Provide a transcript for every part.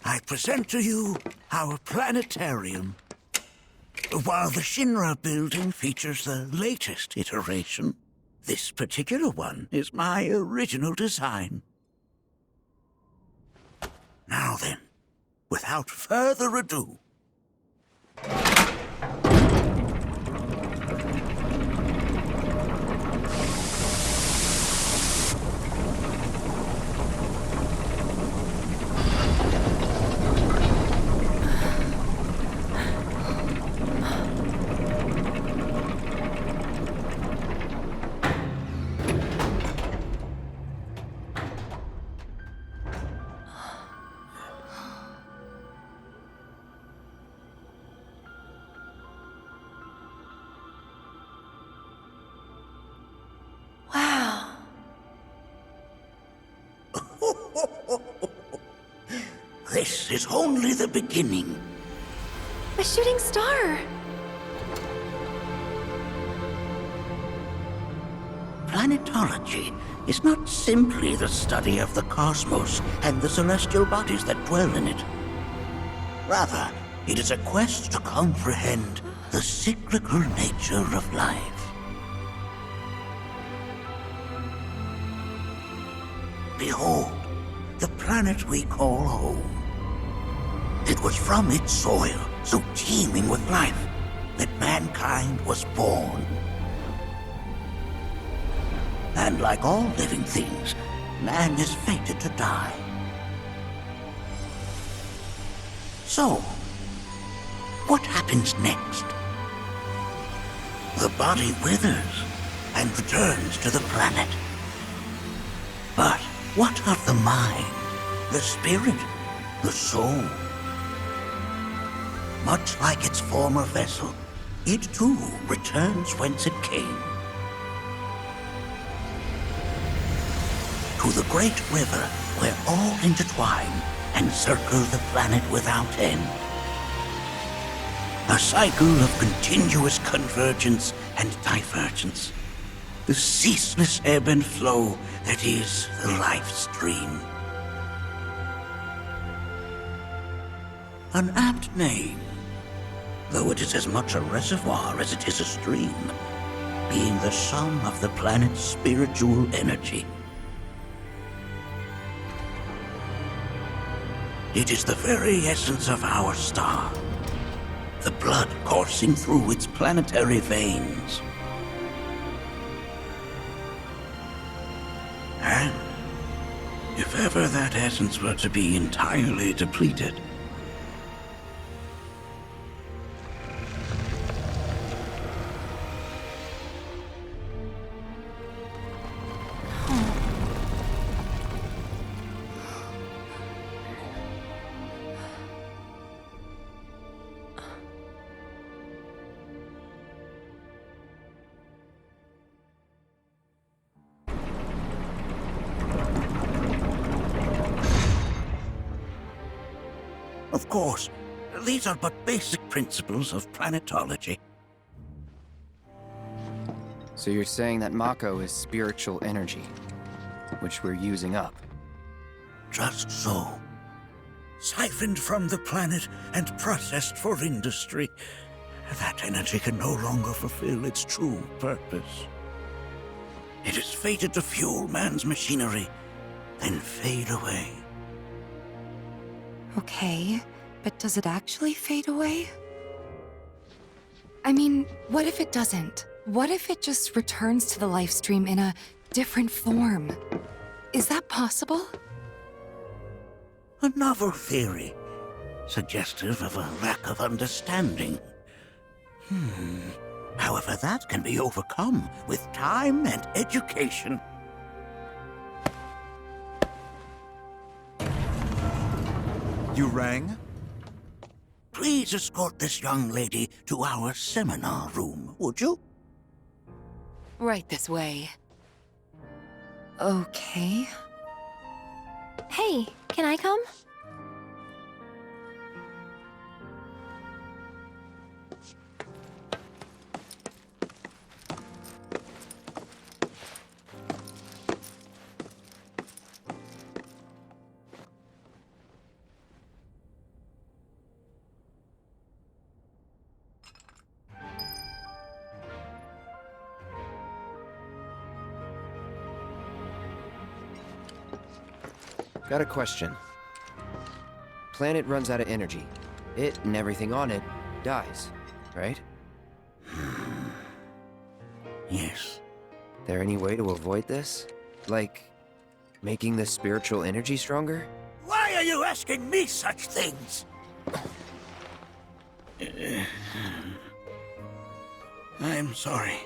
I present to you our planetarium. While the Shinra building features the latest iteration, this particular one is my original design. Now then, without further ado... This is only the beginning. A shooting star! Planetology is not simply the study of the cosmos and the celestial bodies that dwell in it. Rather, it is a quest to comprehend the cyclical nature of life. Behold, the planet we call home. It was from its soil, so teeming with life, that mankind was born. And like all living things, man is fated to die. So, what happens next? The body withers and returns to the planet. But what of the mind, the spirit, the soul? Much like its former vessel, it too returns whence it came. To the great river where all intertwine and circle the planet without end. A cycle of continuous convergence and divergence. The ceaseless ebb and flow that is the life stream. An apt name, though it is as much a reservoir as it is a stream, being the sum of the planet's spiritual energy. It is the very essence of our star, the blood coursing through its planetary veins. And if ever that essence were to be entirely depleted, of course, these are but basic principles of planetology. So you're saying that Mako is spiritual energy, which we're using up? Just so. Siphoned from the planet and processed for industry, that energy can no longer fulfill its true purpose. It is fated to fuel man's machinery, then fade away. Okay, but does it actually fade away? I mean, what if it doesn't? What if it just returns to the life stream in a different form? Is that possible? A novel theory, suggestive of a lack of understanding. However, that can be overcome with time and education. You rang? Please escort this young lady to our seminar room, would you? Right this way. Okay. Hey, can I come? Got a question. Planet runs out of energy. It and everything on it dies, right? Yes. There any way to avoid this? Like, making the spiritual energy stronger? Why are you asking me such things? I'm sorry.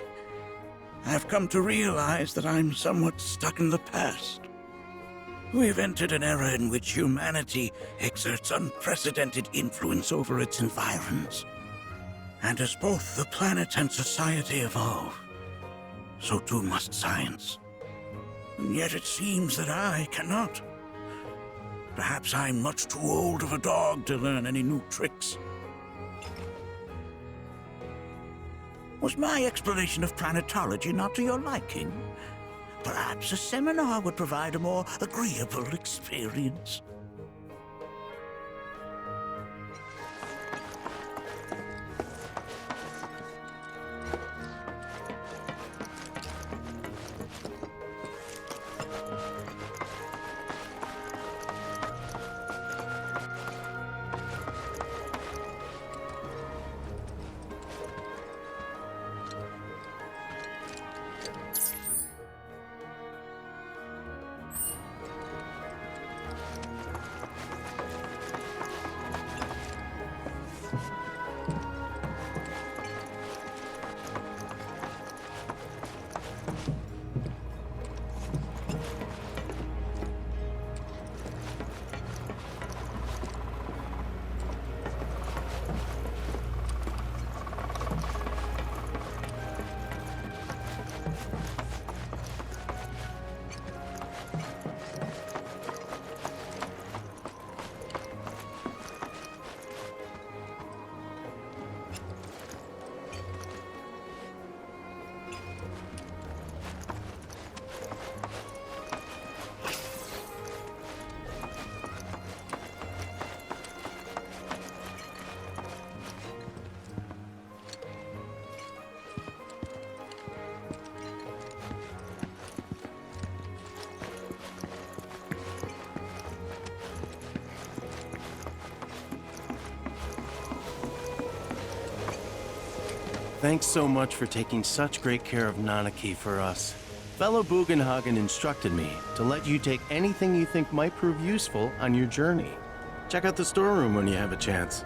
I've come to realize that I'm somewhat stuck in the past. We've entered an era in which humanity exerts unprecedented influence over its environs. And as both the planet and society evolve, so too must science. And yet it seems that I cannot. Perhaps I'm much too old of a dog to learn any new tricks. Was my explanation of planetology not to your liking? Perhaps a seminar would provide a more agreeable experience. Thanks so much for taking such great care of Nanaki for us. Fellow Bugenhagen instructed me to let you take anything you think might prove useful on your journey. Check out the storeroom when you have a chance.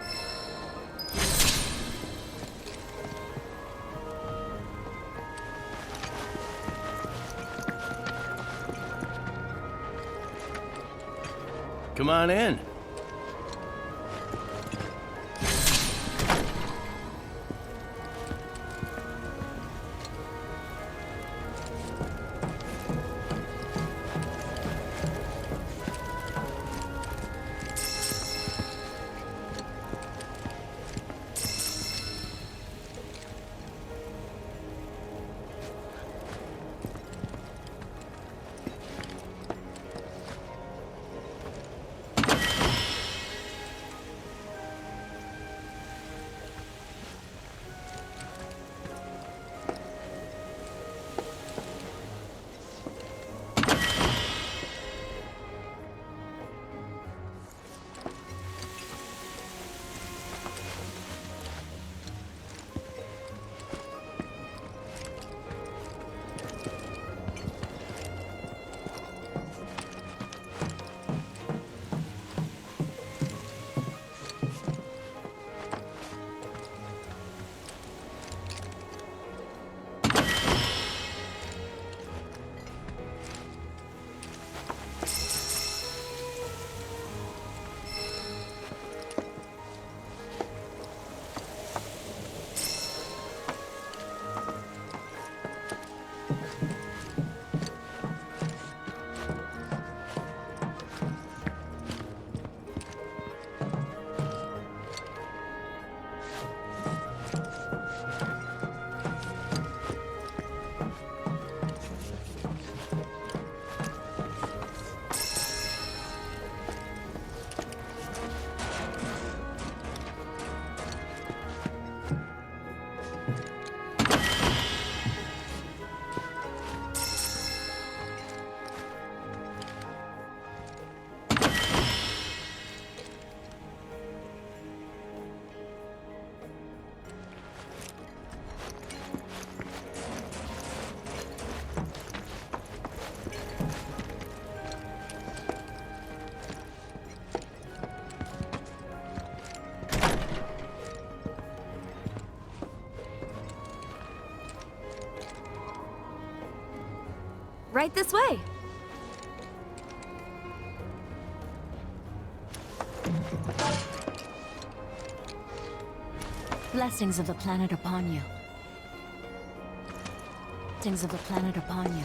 Come on in. Right this way. Blessings of the planet upon you. Blessings of the planet upon you.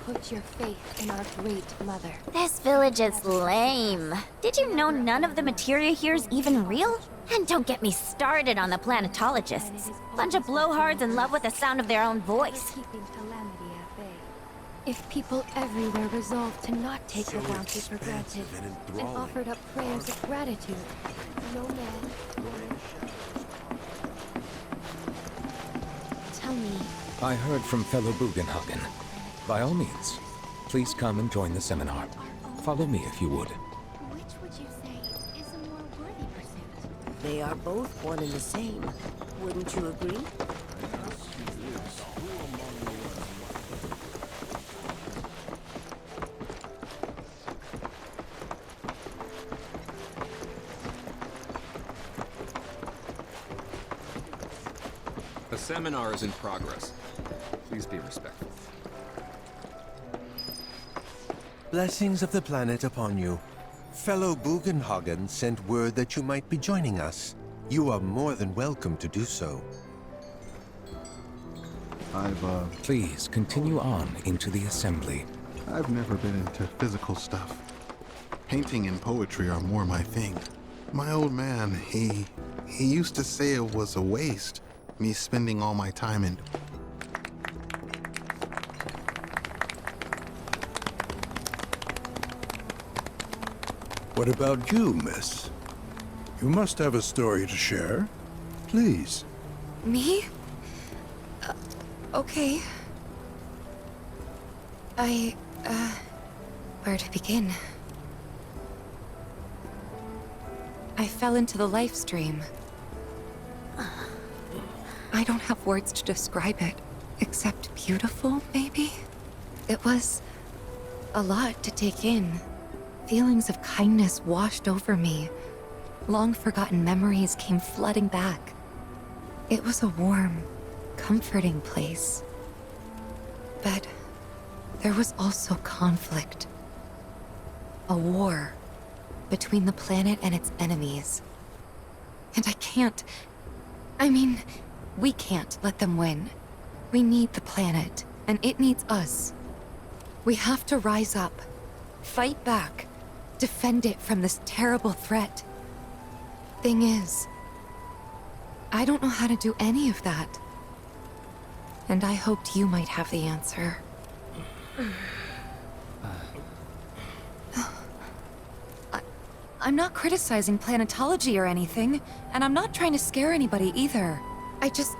Put your faith in our great mother. This village is lame. Did you know none of the materia here is even real? And don't get me started on the planetologists. Bunch of blowhards in love with the sound of their own voice. Keeping calamity at bay. If people everywhere resolved to not take her bounty for granted and offered up prayers of gratitude, no man, woman. Tell me. I heard from fellow Bugenhagen. By all means, please come and join the seminar. Follow me if you would. Which would you say is a more worthy pursuit? They are both one and the same. Wouldn't you agree? The seminar is in progress. Please be respectful. Blessings of the planet upon you. Fellow Bugenhagen sent word that you might be joining us. You are more than welcome to do so. Please continue on into the assembly. I've never been into physical stuff. Painting and poetry are more my thing. My old man, he used to say it was a waste, me spending all my time in. What about you, miss? You must have a story to share. Please. Me? Okay. Where to begin? I fell into the life stream. I don't have words to describe it, except beautiful, maybe? It was a lot to take in. Feelings of kindness washed over me. Long-forgotten memories came flooding back. It was a warm, comforting place. But there was also conflict. A war between the planet and its enemies. And we can't let them win. We need the planet, and it needs us. We have to rise up, fight back, defend it from this terrible threat. Thing is, I don't know how to do any of that. And I hoped you might have the answer. I'm not criticizing planetology or anything, and I'm not trying to scare anybody either. I just...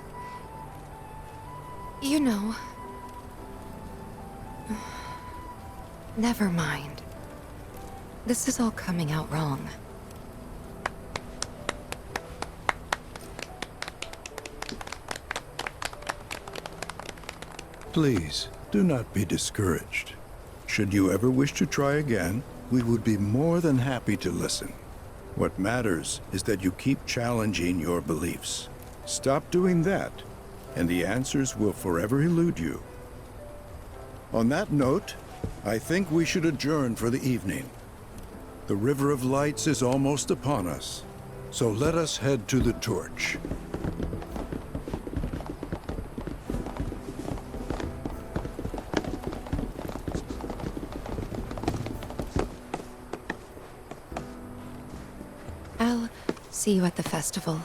You know... Never mind. This is all coming out wrong. Please, do not be discouraged. Should you ever wish to try again, we would be more than happy to listen. What matters is that you keep challenging your beliefs. Stop doing that, and the answers will forever elude you. On that note, I think we should adjourn for the evening. The River of Lights is almost upon us, so let us head to the torch. I'll see you at the festival.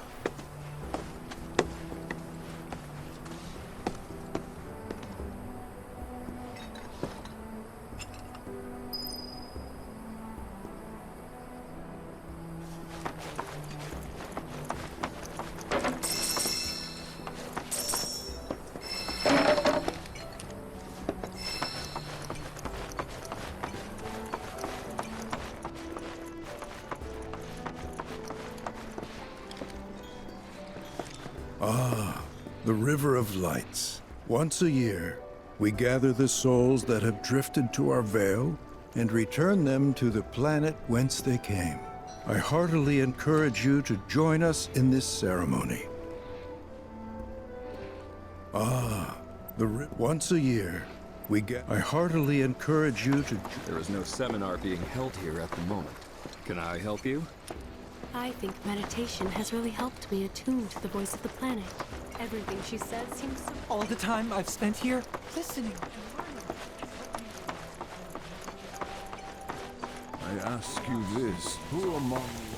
Ah, the River of Lights. Once a year, we gather the souls that have drifted to our veil and return them to the planet whence they came. I heartily encourage you to join us in this ceremony. Ah, once a year, I heartily encourage you to... There is no seminar being held here at the moment. Can I help you? I think meditation has really helped me attune to the voice of the planet. Everything she says seems so... All the time I've spent here, listening. I ask you this, who among you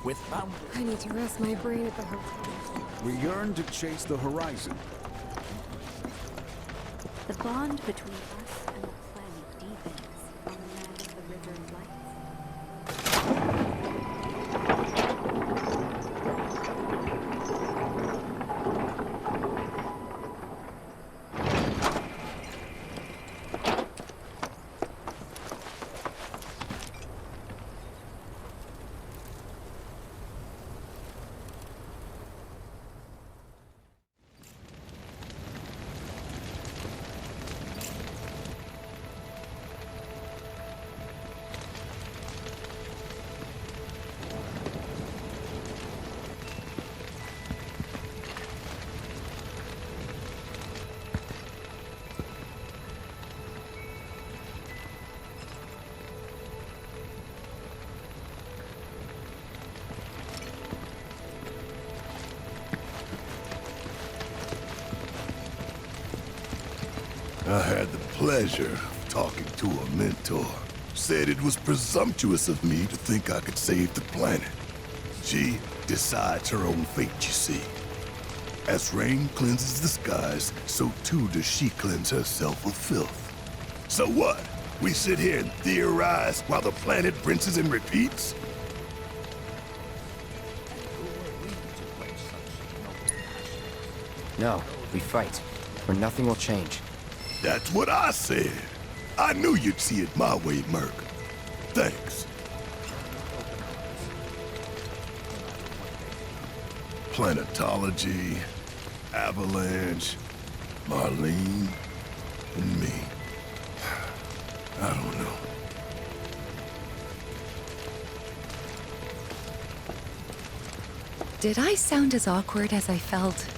with boundaries? I need to rest my brain at the hotel. We yearn to chase the horizon. The bond between us and the planet deepens on the land of the River of Lights. I had the pleasure of talking to a mentor. Said it was presumptuous of me to think I could save the planet. She decides her own fate, you see. As rain cleanses the skies, so too does she cleanse herself of filth. So what? We sit here and theorize while the planet rinses and repeats? No, we fight, or nothing will change. That's what I said. I knew you'd see it my way, Merc. Thanks. Planetology, Avalanche, Marlene, and me. I don't know. Did I sound as awkward as I felt?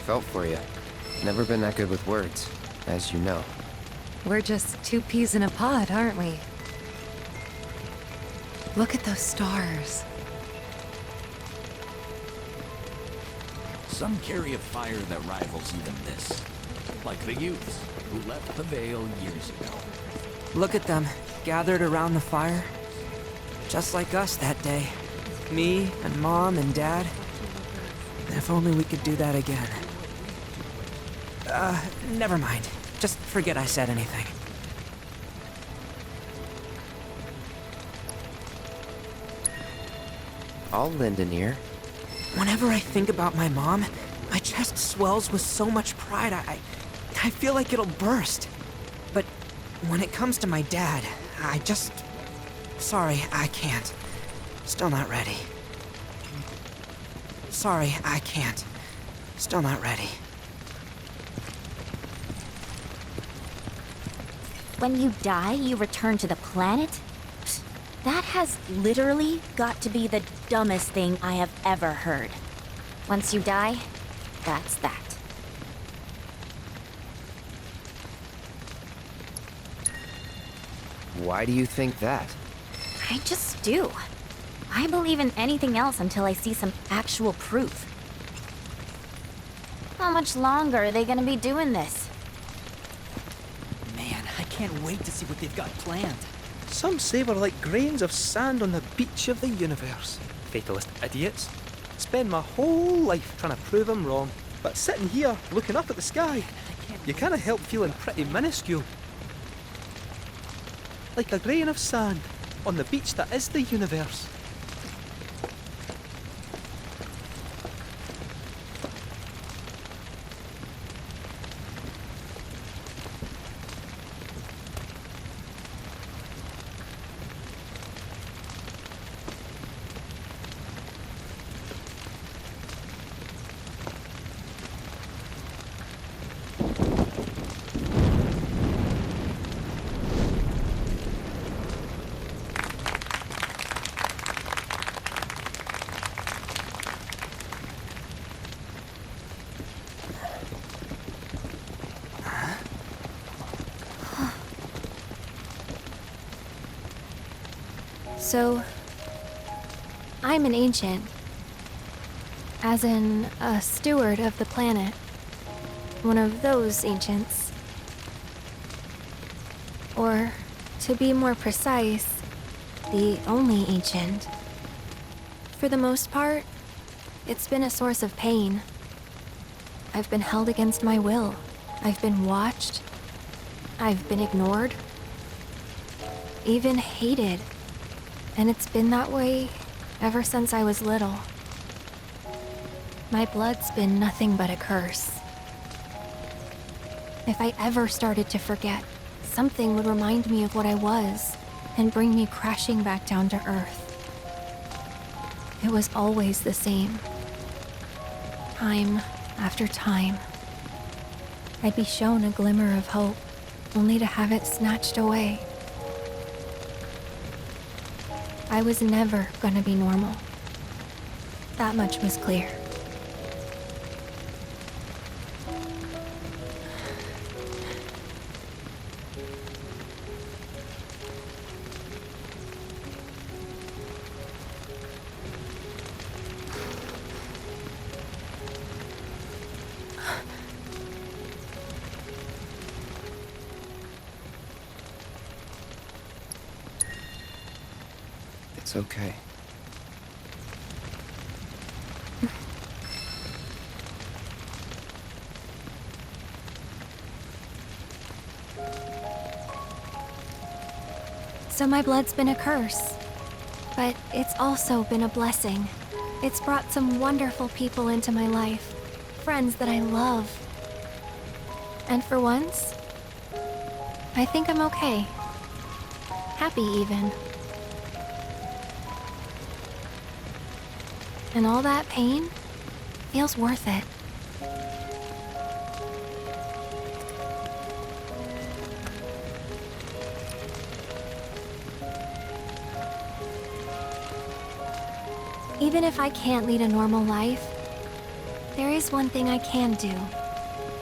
Felt for you. Never been that good with words, as you know. We're just two peas in a pod, aren't we? Look at those stars. Some carry a fire that rivals even this. Like the youths who left the Vale years ago. Look at them, gathered around the fire. Just like us that day. Me and Mom and Dad. If only we could do that again. Never mind. Just forget I said anything. I'll lend an ear. Whenever I think about my mom, my chest swells with so much pride, I feel like it'll burst. But when it comes to my dad, I just... Sorry, I can't. Still not ready. Sorry, I can't. Still not ready. When you die, you return to the planet? That has literally got to be the dumbest thing I have ever heard. Once you die, that's that. Why do you think that? I just do. I believe in anything else until I see some actual proof. How much longer are they gonna be doing this? Man, I can't wait to see what they've got planned. Some say we're like grains of sand on the beach of the universe. Fatalist idiots. Spend my whole life trying to prove them wrong. But sitting here, looking up at the sky, you can't help feeling pretty minuscule. Like a grain of sand on the beach that is the universe. So, I'm an ancient. As in, a steward of the planet. One of those ancients. Or, to be more precise, the only ancient. For the most part, it's been a source of pain. I've been held against my will. I've been watched. I've been ignored. Even hated. And it's been that way ever since I was little. My blood's been nothing but a curse. If I ever started to forget, something would remind me of what I was and bring me crashing back down to Earth. It was always the same. Time after time. I'd be shown a glimmer of hope, only to have it snatched away. I was never gonna be normal. That much was clear. It's okay. So my blood's been a curse, but it's also been a blessing. It's brought some wonderful people into my life, friends that I love. And for once, I think I'm okay. Happy even. And all that pain feels worth it. Even if I can't lead a normal life, there is one thing I can do.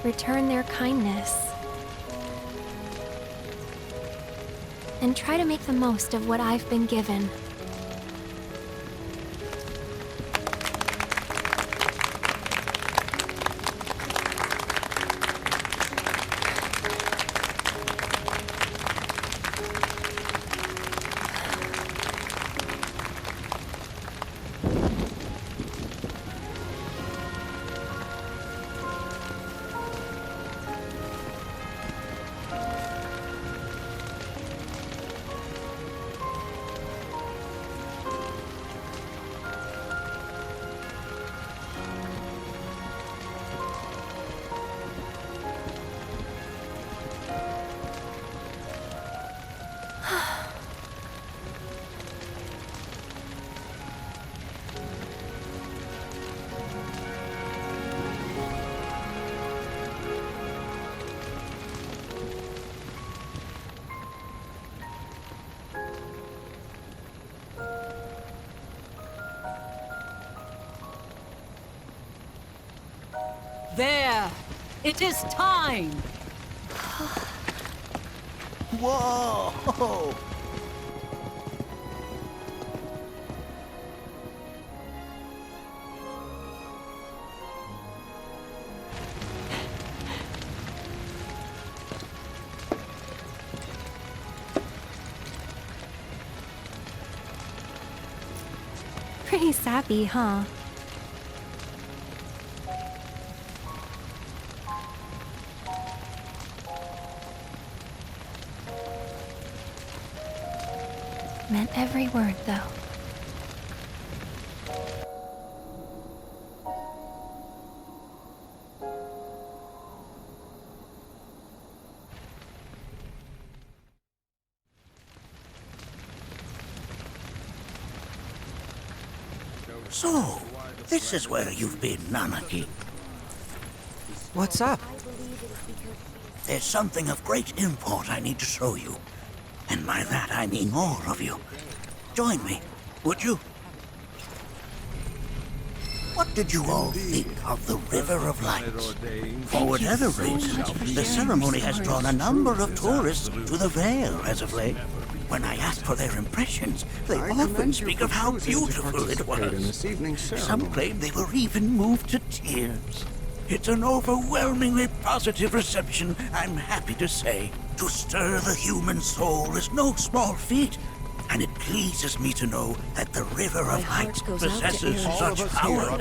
Return their kindness. And try to make the most of what I've been given. There! It is time! Whoa! Pretty sappy, huh? Meant every word, though. So, this is where you've been, Nanaki. What's up? There's something of great import I need to show you. And by that I mean all of you. Join me, would you? What did you all think of the River of Lights? For whatever reason, the ceremony has drawn a number of tourists to the Vale as of late. When I ask for their impressions, they often speak of how beautiful it was. In this evening's ceremony. Some claim they were even moved to tears. It's an overwhelmingly positive reception, I'm happy to say. To stir the human soul is no small feat, and it pleases me to know that the River of Light possesses such power.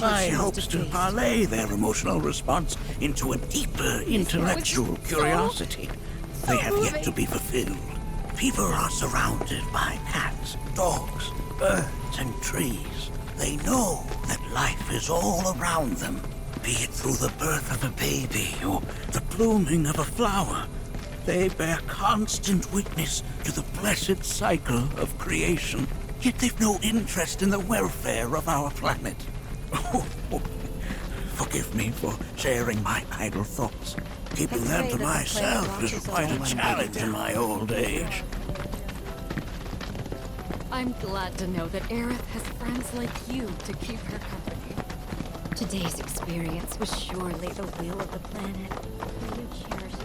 My hopes to parlay their emotional response into a deeper intellectual curiosity. They have yet to be fulfilled. People are surrounded by cats, dogs, birds, and trees. They know that life is all around them, be it through the birth of a baby or the blooming of a flower. They bear constant witness to the blessed cycle of creation, yet they've no interest in the welfare of our planet. Forgive me for sharing my idle thoughts. Keeping them to myself is quite a challenge in my old age. I'm glad to know that Aerith has friends like you to keep her company. Today's experience was surely the will of the planet. May you cherish it.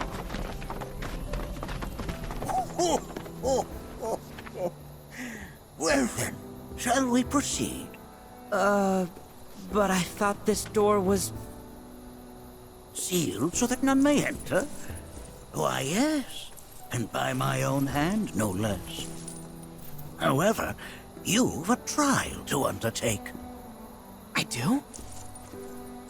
Well then, shall we proceed? But I thought this door was... sealed so that none may enter? Why, yes, and by my own hand, no less. However, you've a trial to undertake. I do?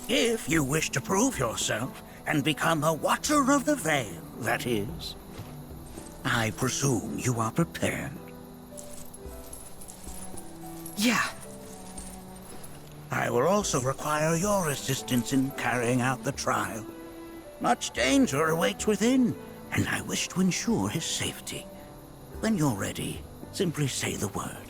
If you wish to prove yourself and become a Watcher of the Veil, that is. I presume you are prepared. Yeah. I will also require your assistance in carrying out the trial. Much danger awaits within, and I wish to ensure his safety. When you're ready, simply say the word,